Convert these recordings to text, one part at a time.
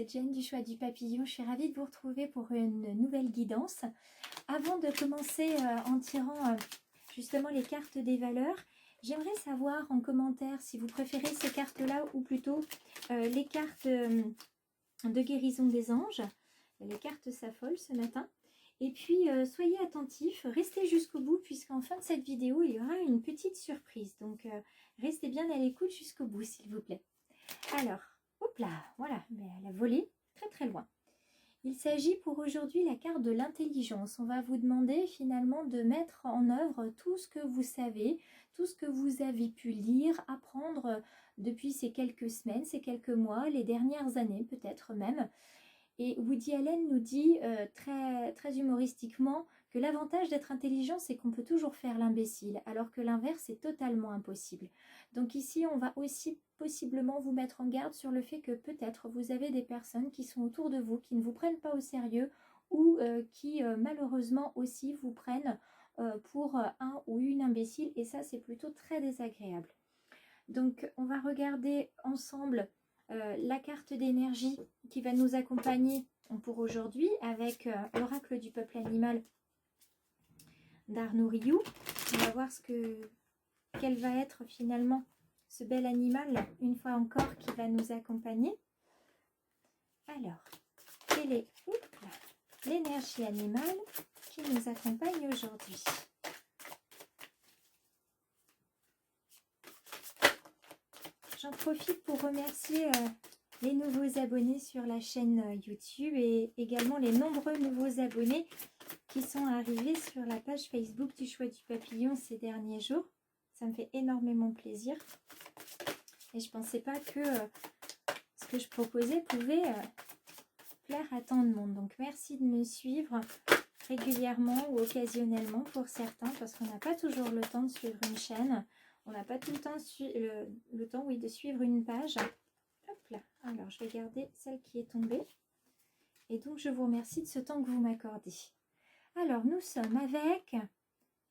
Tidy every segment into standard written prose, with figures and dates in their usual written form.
c'est Jen du choix du papillon. Je suis ravie de vous retrouver pour une nouvelle guidance. Avant de commencer en tirant justement les cartes des valeurs, j'aimerais savoir en commentaire si vous préférez ces cartes-là ou plutôt les cartes de guérison des anges, les cartes Safol ce matin. Et puis, soyez attentifs, restez jusqu'au bout puisqu'en fin de cette vidéo, il y aura une petite surprise. Donc, restez bien à l'écoute jusqu'au bout, s'il vous plaît. Alors, hop là, voilà, elle a volé très très loin. Il s'agit pour aujourd'hui la carte de l'intelligence. On va vous demander finalement de mettre en œuvre tout ce que vous savez, tout ce que vous avez pu lire, apprendre depuis ces quelques semaines, ces quelques mois, les dernières années peut-être même. Et Woody Allen nous dit très humoristiquement que l'avantage d'être intelligent, c'est qu'on peut toujours faire l'imbécile, alors que l'inverse est totalement impossible. Donc ici, on va aussi possiblement vous mettre en garde sur le fait que peut-être vous avez des personnes qui sont autour de vous, qui ne vous prennent pas au sérieux ou qui malheureusement aussi vous prennent pour un ou une imbécile. Et ça, c'est plutôt très désagréable. Donc, on va regarder ensemble la carte d'énergie qui va nous accompagner pour aujourd'hui avec l'oracle du peuple animal d'Arnaud Rioux. On va voir quel va être finalement ce bel animal, une fois encore, qui va nous accompagner. Alors, quelle est l'énergie animale qui nous accompagne aujourd'hui? J'en profite pour remercier les nouveaux abonnés sur la chaîne YouTube et également les nombreux nouveaux abonnés qui sont arrivés sur la page Facebook du choix du papillon ces derniers jours. Ça me fait énormément plaisir. Et je ne pensais pas que ce que je proposais pouvait plaire à tant de monde. Donc merci de me suivre régulièrement ou occasionnellement pour certains, parce qu'on n'a pas toujours le temps de suivre une chaîne. On n'a pas tout le temps le temps de suivre une page. Hop là. Alors, je vais garder celle qui est tombée. Et donc, je vous remercie de ce temps que vous m'accordez. Alors, nous sommes avec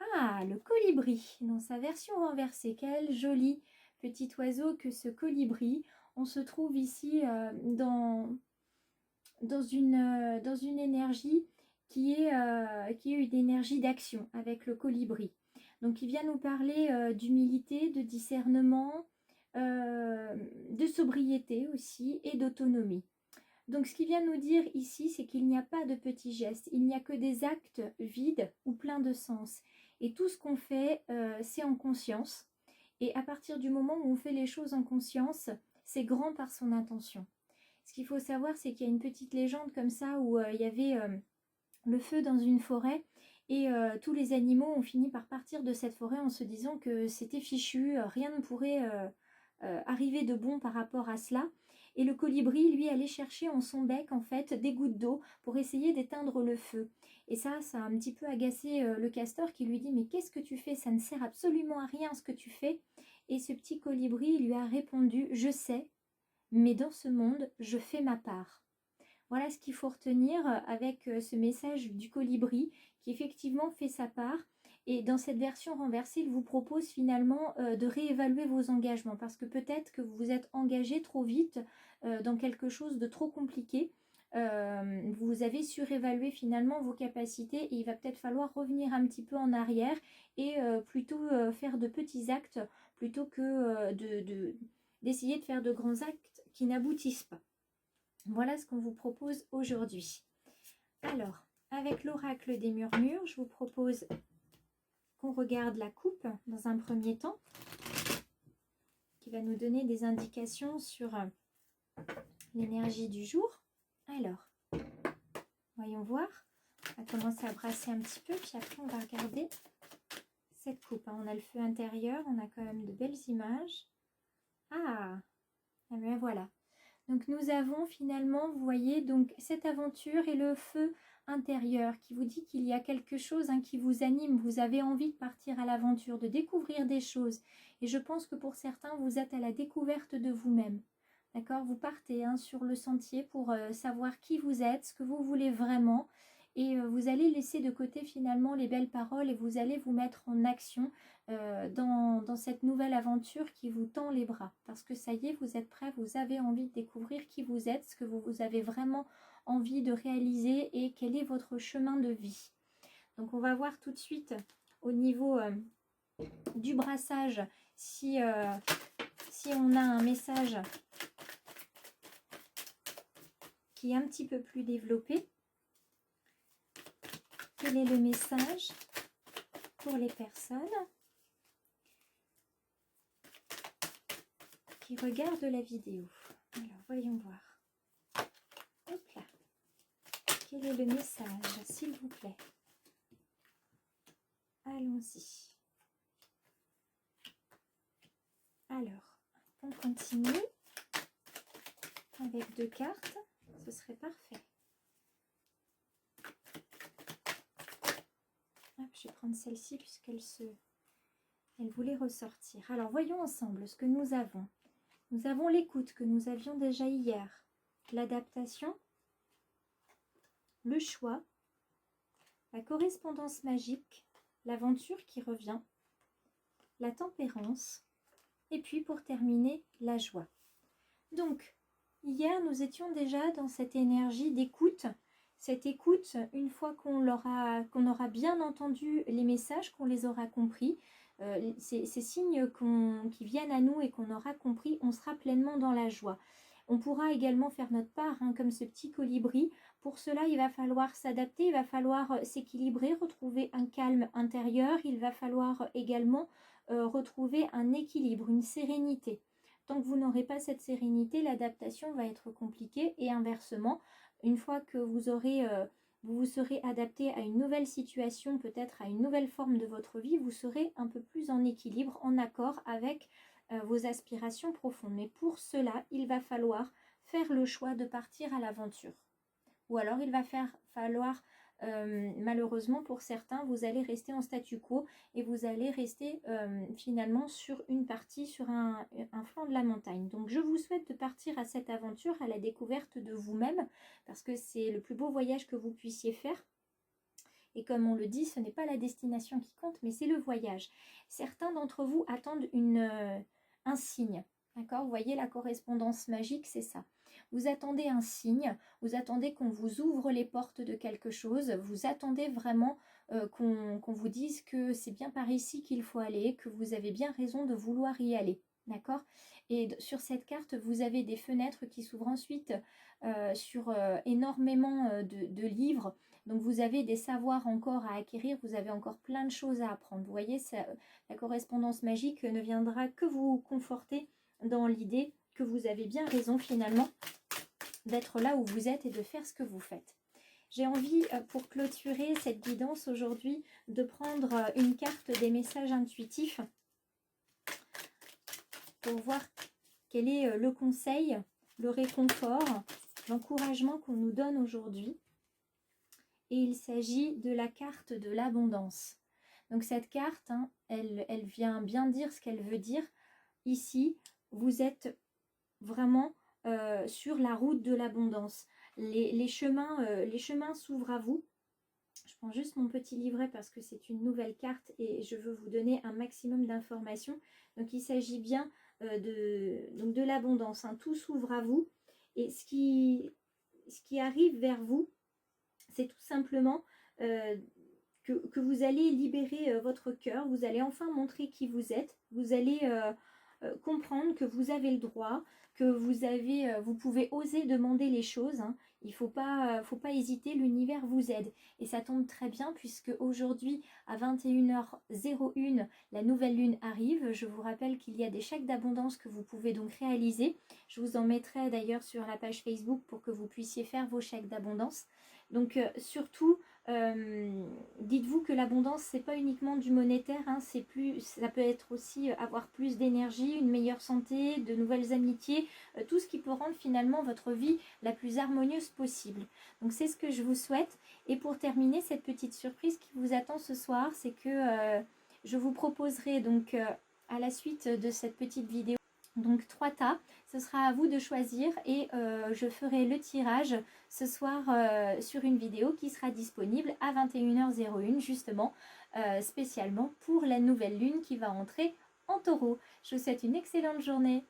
le colibri dans sa version renversée. Quel joli petit oiseau que ce colibri. On se trouve ici dans une énergie qui est une énergie d'action avec le colibri. Donc, il vient nous parler d'humilité, de discernement, de sobriété aussi et d'autonomie. Donc, ce qu'il vient nous dire ici, c'est qu'il n'y a pas de petits gestes, il n'y a que des actes vides ou pleins de sens. Et tout ce qu'on fait, c'est en conscience. Et à partir du moment où on fait les choses en conscience, c'est grand par son intention. Ce qu'il faut savoir, c'est qu'il y a une petite légende comme ça où il y avait le feu dans une forêt. Et tous les animaux ont fini par partir de cette forêt en se disant que c'était fichu, rien ne pourrait arriver de bon par rapport à cela. Et le colibri, lui, allait chercher en son bec, en fait, des gouttes d'eau pour essayer d'éteindre le feu. Et ça a un petit peu agacé le castor qui lui dit « Mais qu'est-ce que tu fais? Ça ne sert absolument à rien ce que tu fais. » Et ce petit colibri lui a répondu « Je sais, mais dans ce monde, je fais ma part. » Voilà ce qu'il faut retenir avec ce message du colibri qui effectivement fait sa part. Et dans cette version renversée, il vous propose finalement de réévaluer vos engagements parce que peut-être que vous vous êtes engagé trop vite dans quelque chose de trop compliqué. Vous avez surévalué finalement vos capacités et il va peut-être falloir revenir un petit peu en arrière et plutôt faire de petits actes plutôt que d'essayer de faire de grands actes qui n'aboutissent pas. Voilà ce qu'on vous propose aujourd'hui. Alors, avec l'oracle des murmures, je vous propose qu'on regarde la coupe dans un premier temps, qui va nous donner des indications sur l'énergie du jour. Alors, voyons voir. On va commencer à brasser un petit peu, puis après on va regarder cette coupe. On a le feu intérieur, on a quand même de belles images. Ah bien voilà. Donc nous avons finalement, vous voyez, donc cette aventure et le feu intérieur qui vous dit qu'il y a quelque chose qui vous anime. Vous avez envie de partir à l'aventure, de découvrir des choses. Et je pense que pour certains, vous êtes à la découverte de vous-même. D'accord? Vous partez sur le sentier pour savoir qui vous êtes, ce que vous voulez vraiment. Et vous allez laisser de côté finalement les belles paroles et vous allez vous mettre en action dans cette nouvelle aventure qui vous tend les bras. Parce que ça y est, vous êtes prêts, vous avez envie de découvrir qui vous êtes, ce que vous avez vraiment envie de réaliser et quel est votre chemin de vie. Donc on va voir tout de suite au niveau du brassage si on a un message qui est un petit peu plus développé. Quel est le message pour les personnes qui regardent la vidéo? Alors, voyons voir. Hop là. Quel est le message, s'il vous plaît? Allons-y. Alors, on continue avec 2 cartes. Ce serait parfait. Hop, je vais prendre celle-ci puisqu'elle elle voulait ressortir. Alors, voyons ensemble ce que nous avons. Nous avons l'écoute que nous avions déjà hier, l'adaptation, le choix, la correspondance magique, l'aventure qui revient, la tempérance, et puis pour terminer, la joie. Donc, hier, nous étions déjà dans cette énergie d'écoute. Cette écoute, une fois qu'on aura bien entendu les messages, qu'on les aura compris, ces signes qui viennent à nous et qu'on aura compris, on sera pleinement dans la joie. On pourra également faire notre part, comme ce petit colibri. Pour cela, il va falloir s'adapter, il va falloir s'équilibrer, retrouver un calme intérieur. Il va falloir également retrouver un équilibre, une sérénité. Tant que vous n'aurez pas cette sérénité, l'adaptation va être compliquée et inversement, une fois que vous vous serez adapté à une nouvelle situation, peut-être à une nouvelle forme de votre vie, vous serez un peu plus en équilibre, en accord avec vos aspirations profondes. Mais pour cela, il va falloir faire le choix de partir à l'aventure. Ou alors il va falloir, malheureusement pour certains, vous allez rester en statu quo et vous allez rester finalement sur une partie, sur un flanc de la montagne. Donc je vous souhaite de partir à cette aventure, à la découverte de vous-même, parce que c'est le plus beau voyage que vous puissiez faire. Et comme on le dit, ce n'est pas la destination qui compte, mais c'est le voyage. Certains d'entre vous attendent un signe. D'accord? Vous voyez, la correspondance magique, c'est ça. Vous attendez un signe, vous attendez qu'on vous ouvre les portes de quelque chose, vous attendez vraiment qu'on vous dise que c'est bien par ici qu'il faut aller, que vous avez bien raison de vouloir y aller. D'accord? Et sur cette carte, vous avez des fenêtres qui s'ouvrent ensuite sur énormément de livres. Donc vous avez des savoirs encore à acquérir, vous avez encore plein de choses à apprendre. Vous voyez, la correspondance magique ne viendra que vous conforter dans l'idée que vous avez bien raison finalement d'être là où vous êtes et de faire ce que vous faites. J'ai envie, pour clôturer cette guidance aujourd'hui, de prendre une carte des messages intuitifs pour voir quel est le conseil, le réconfort, l'encouragement qu'on nous donne aujourd'hui. Et il s'agit de la carte de l'abondance. Donc cette carte, elle vient bien dire ce qu'elle veut dire. Ici, vous êtes vraiment sur la route de l'abondance. Les chemins s'ouvrent à vous. Je prends juste mon petit livret parce que c'est une nouvelle carte et je veux vous donner un maximum d'informations. Donc il s'agit bien de l'abondance. Tout s'ouvre à vous et ce qui arrive vers vous, c'est tout simplement que vous allez libérer votre cœur, vous allez enfin montrer qui vous êtes, vous allez comprendre que vous avez le droit, que vous pouvez oser demander les choses. Il ne faut pas hésiter, l'univers vous aide. Et ça tombe très bien puisque aujourd'hui, à 21h01, la nouvelle lune arrive. Je vous rappelle qu'il y a des chèques d'abondance que vous pouvez donc réaliser. Je vous en mettrai d'ailleurs sur la page Facebook pour que vous puissiez faire vos chèques d'abondance. Donc surtout, dites-vous que l'abondance, c'est pas uniquement du monétaire, ça peut être aussi avoir plus d'énergie, une meilleure santé, de nouvelles amitiés, tout ce qui peut rendre finalement votre vie la plus harmonieuse possible. Donc c'est ce que je vous souhaite. Et pour terminer, cette petite surprise qui vous attend ce soir, c'est que je vous proposerai donc à la suite de cette petite vidéo Donc 3 tas, ce sera à vous de choisir et je ferai le tirage ce soir sur une vidéo qui sera disponible à 21h01 justement, spécialement pour la nouvelle lune qui va entrer en taureau. Je vous souhaite une excellente journée.